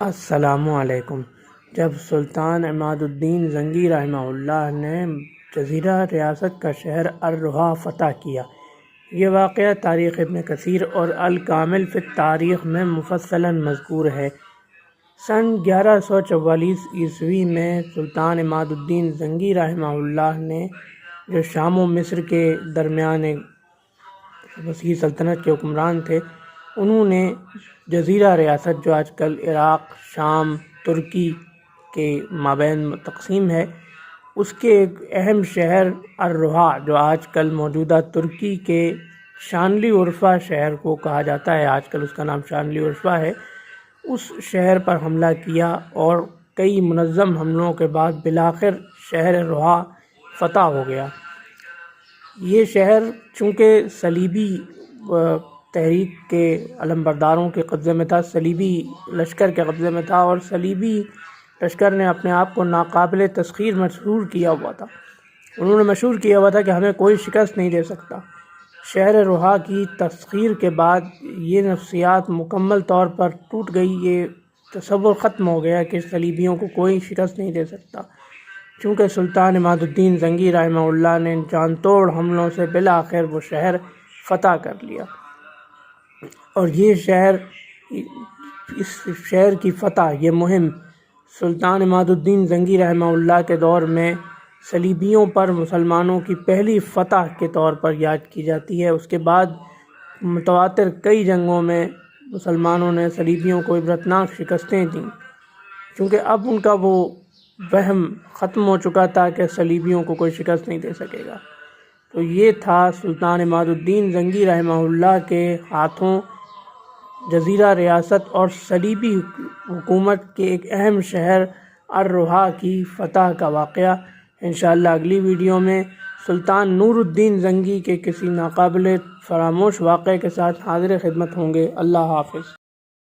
السلام علیکم۔ جب سلطان عماد الدین زنگی رحمہ اللہ نے جزیرہ ریاست کا شہر الروحہ فتح کیا، یہ واقعہ تاریخ ابن کثیر اور الکامل فی التاریخ میں مفصلاً مذکور ہے۔ سن 1144 عیسوی میں سلطان عماد الدین زنگی رحمہ اللہ نے، جو شام و مصر کے درمیان ایک وسیع سلطنت کے حکمران تھے، انہوں نے جزیرہ ریاست جو آج کل عراق، شام، ترکی کے مابین تقسیم ہے، اس کے ایک اہم شہر الروحہ، جو آج کل موجودہ ترکی کے شانلی عرفہ شہر کو کہا جاتا ہے، آج کل اس کا نام شانلی عرفہ ہے، اس شہر پر حملہ کیا اور کئی منظم حملوں کے بعد بالآخر شہر الروحہ فتح ہو گیا۔ یہ شہر چونکہ صلیبی تحریک کے علمبرداروں کے قبضے میں تھا، صلیبی لشکر کے قبضے میں تھا، اور صلیبی لشکر نے اپنے آپ کو ناقابل تسخیر مشہور کیا ہوا تھا۔ انہوں نے مشہور کیا ہوا تھا کہ ہمیں کوئی شکست نہیں دے سکتا۔ شہر الروحہ کی تسخیر کے بعد یہ نفسیات مکمل طور پر ٹوٹ گئی، یہ تصور ختم ہو گیا کہ صلیبیوں کو کوئی شکست نہیں دے سکتا، چونکہ سلطان عماد الدین زنگی رحمہ اللہ نے جان توڑ حملوں سے بالآخر وہ شہر فتح کر لیا۔ اور یہ اس شہر کی فتح، یہ مہم سلطان عماد الدین زنگی رحمہ اللہ کے دور میں صلیبیوں پر مسلمانوں کی پہلی فتح کے طور پر یاد کی جاتی ہے۔ اس کے بعد متواتر کئی جنگوں میں مسلمانوں نے صلیبیوں کو عبرتناک شکستیں دیں، چونکہ اب ان کا وہ وہم ختم ہو چکا تھا کہ صلیبیوں کو کوئی شکست نہیں دے سکے گا۔ تو یہ تھا سلطان عماد الدین زنگی رحمہ اللہ کے ہاتھوں جزیرہ ریاست اور صلیبی حکومت کے ایک اہم شہر الروحہ کی فتح کا واقعہ۔ انشاءاللہ اگلی ویڈیو میں سلطان نور الدین زنگی کے کسی ناقابل فراموش واقعے کے ساتھ حاضر خدمت ہوں گے۔ اللہ حافظ۔